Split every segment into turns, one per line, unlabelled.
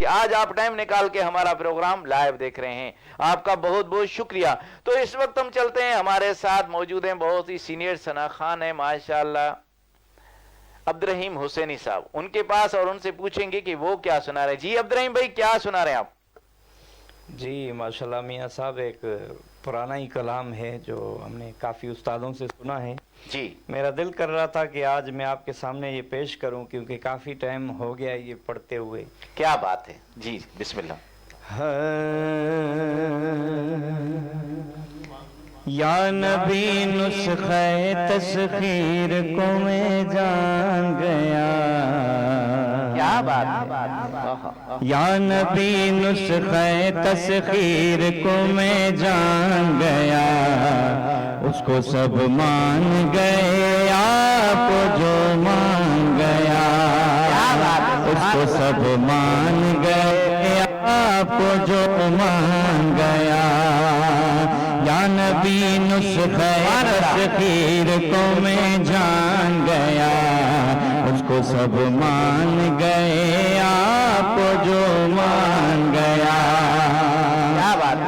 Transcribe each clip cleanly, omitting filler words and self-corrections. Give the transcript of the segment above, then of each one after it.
کہ آج آپ ٹائم نکال کے ہمارا پروگرام لائیو دیکھ رہے ہیں، آپ کا بہت بہت شکریہ۔ تو اس وقت ہم چلتے ہیں، ہمارے ساتھ موجود ہیں بہت ہی سینئر ثنا خان ہیں ماشاءاللہ، عبدالرحیم حسینی صاحب، ان کے پاس اور ان سے پوچھیں گے کہ وہ کیا سنا رہے ہیں۔ جی عبدالرحیم بھائی کیا سنا رہے ہیں آپ؟
جی ماشاءاللہ میاں صاحب، ایک پرانا ہی کلام ہے جو ہم نے کافی استادوں سے سنا ہے۔
جی
میرا دل کر رہا تھا کہ آج میں آپ کے سامنے یہ پیش کروں، کیونکہ کافی ٹائم ہو گیا یہ پڑھتے ہوئے۔
کیا بات ہے، جی بسم اللہ۔
یا نبی نسخہ تسخیر کو میں جان گیا،
کیا بات ہے،
یا نبی نسخہ تسخیر کو میں جان گیا، اس کو سب مان گئے آپ جو مان گیا، اس کو سب مان گئے آپ جو مان گیا، یا نبی نسخہ تسخیر کو میں جان گیا، اس کو سب مان گئے آپ جو مان گیا،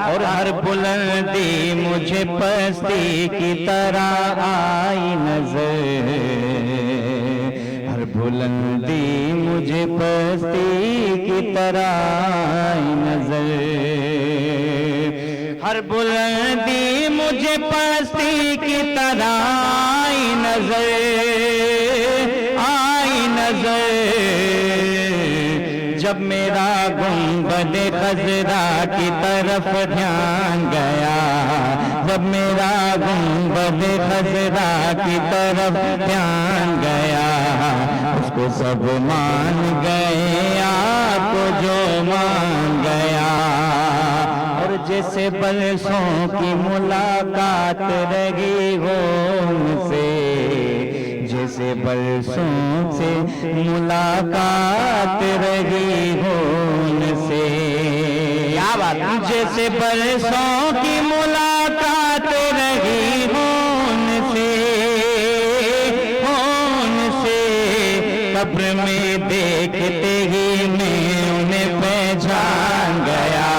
اور ہر بلندی مجھے پستی کی طرح آئی نظر، ہر بلندی مجھے پستی کی طرح آئی نظر، ہر بلندی مجھے پستی کی طرح آئی نظر، آئی نظر، جب میرا گنبد خضرا کی طرف دھیان گیا، جب میرا گنبد خضرا کی طرف دھیان گیا، اس کو سب مان گئے آپ جو مان گیا، اور جیسے برسوں کی ملاقات رہی ہو ان سے، جیسے برسوں سے ملاقات رہی ہو ان سے، جیسے برسوں کی ملاقات رہی ہو ان سے، قبر میں دیکھتے ہی میں انہیں پہچان گیا،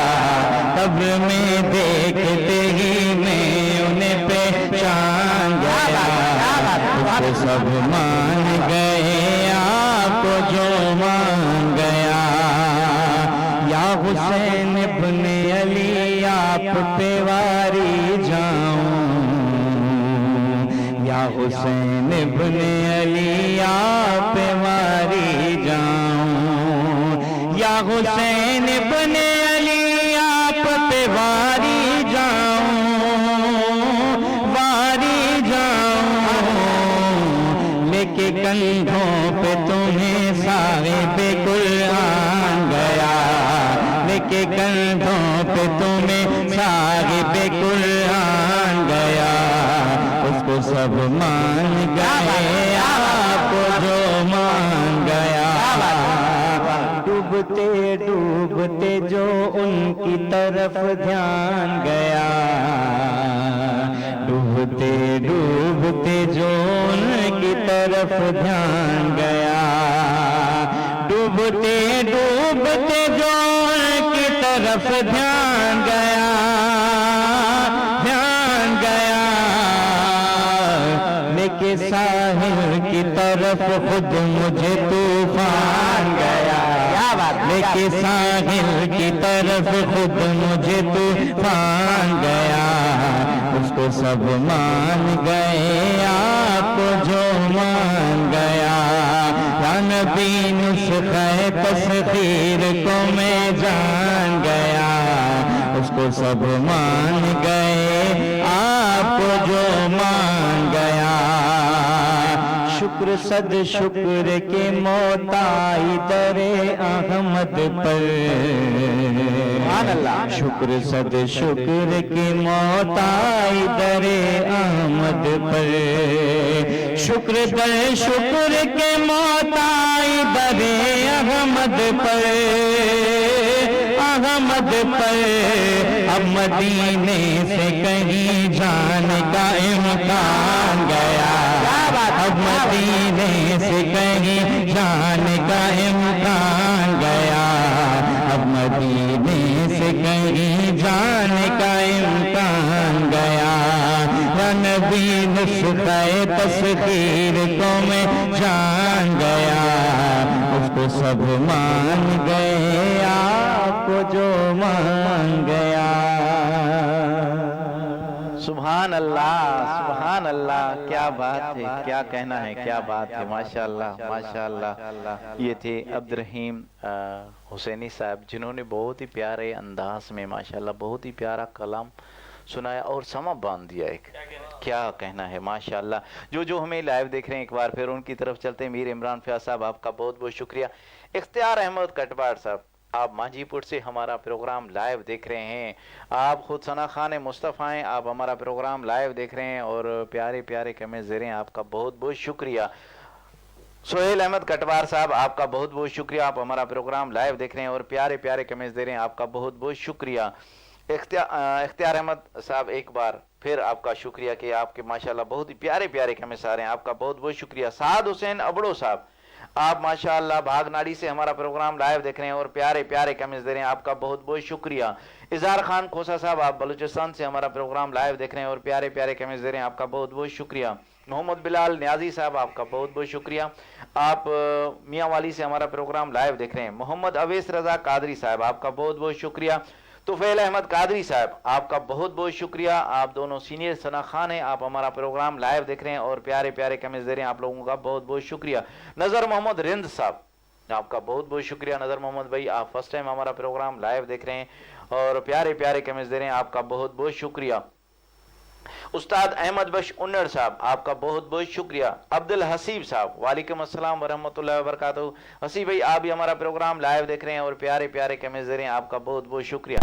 قبر میں دیکھتے ہی میں انہیں پہچان گیا، اس کو سب مان گئے آپ جو مان گیا، یا حسین ابن علی آپ پہ واری جاؤں، یا حسین ابن علی آپ پہ واری جاؤں، یا حسین ابن علی آپ پہ واری جاؤں، واری جاؤں، لے کے کندھوں پہ تمہیں صاحب قرآن گیا، لے کے کندھوں پہ تمہیں صاحب قرآن گیا، اس کو سب مان گئے آپ جو مان گیا، ڈوبتے ڈوبتے جو ان کی طرف دھیان گیا، ڈوبتے ڈوبتے جو ان کی طرف دھیان گیا، ڈوبتے ڈوبتے جو ان کی طرف دھیان گیا، دھیان گیا، لیکن ساحل کی طرف خود مجھے طوفان گیا، لیکن ساحل کی طرف خود مجھے طوفان گیا، اس کو سب مان گئے آپ جو مان گیا، یا نبی نسخہ تسخیر کو میں جان گیا، اس کو سب مان گئے آپ جو مان گیا، شکر صد شکر کے موتائی در احمد پر، شکر صد شکر کے موتائی در احمد پر، شکر در شکر کے موتائی در احمد پر، احمد پر، اب مدینے سے کہیں جان کا امکان گیا، اب مدینے سے کہیں جان کا امکان گیا،
कहीं जाने का इम्कान गया, या नबी नुस्खे तस्खीर को मैं जान गया, उसको सब मान गए आपको जो मान गया।
सुभान अल्लाह, क्या बात है, क्या कहना है, क्या बात है, माशाअल्लाह माशाअल्लाह। ये थे अब्दुर्रहीम हुसैनी साहब, जिन्होंने बहुत ही प्यारे अंदाज में माशाअल्लाह बहुत ही प्यारा कलाम सुनाया और समा बांध दिया एक। क्या कहना है माशाअल्लाह। जो हमें लाइव देख रहे हैं, एक बार फिर उनकी तरफ चलते हैं। मीर इमरान फयाज साहब, आपका बहुत बहुत शुक्रिया। इख्तियार अहमद कटवाड़ साहब, आप मांझीपुर से हमारा प्रोग्राम लाइव देख रहे हैं। आप खुद सना खान मुस्तफ़ा हैं, आप हमारा प्रोग्राम लाइव देख रहे हैं और प्यारे प्यारे कमेंट्स दे रहे हैं, आपका बहुत बहुत शुक्रिया। सोहेल अहमद कटवार साहब, आपका बहुत बहुत शुक्रिया, आप हमारा प्रोग्राम लाइव देख रहे हैं और प्यारे प्यारे कमेंट्स दे रहे हैं, आपका बहुत बहुत शुक्रिया। इख्तियार अहमद साहब, एक बार फिर आपका शुक्रिया कि आपके माशाल्लाह बहुत ही प्यारे प्यारे कमेंट्स आ रहे हैं, आपका बहुत बहुत शुक्रिया। साद हुसैन अबड़ो साहब, आप माशाअल्लाह भागनाड़ी से हमारा प्रोग्राम लाइव देख रहे हैं और प्यारे प्यारे कमेंट्स दे रहे हैं, आपका बहुत बहुत शुक्रिया। इजहार खान खोसा साहब, आप बलूचिस्तान से हमारा प्रोग्राम लाइव देख रहे हैं और प्यारे प्यारे कमेंट्स दे रहे हैं, आपका बहुत बहुत शुक्रिया। मोहम्मद बिलाल न्याजी साहब, आपका बहुत बहुत शुक्रिया, आप मियाँ वाली से हमारा प्रोग्राम लाइव देख रहे हैं। मोहम्मद अवेस रजा कादरी साहब, आपका बहुत बहुत शुक्रिया। तुफैल अहमद कादरी साहब, आपका बहुत बहुत शुक्रिया, आप दोनों सीनियर सना खान हैं, आप हमारा प्रोग्राम लाइव देख रहे हैं और प्यारे प्यारे कमेंट्स दे रहे हैं, आप लोगों का बहुत बहुत शुक्रिया। नज़र मोहम्मद रिंद साहब, आपका बहुत बहुत शुक्रिया। नज़र मोहम्मद भाई, आप फर्स्ट टाइम हमारा प्रोग्राम लाइव देख रहे हैं और प्यारे प्यारे कमेंट्स दे रहे हैं, आपका बहुत बहुत शुक्रिया। उस्ताद अहमद बख्श उन्नड़ साहब, आपका बहुत बहुत शुक्रिया। अब्दुल हसीब साहब, वालेकुम अस्सलाम वरहमतुल्लाहि वबरकातुहू। हसीब भाई, आप भी हमारा प्रोग्राम लाइव देख रहे हैं और प्यारे प्यारे कमेंट्स दे रहे हैं, आपका बहुत बहुत शुक्रिया।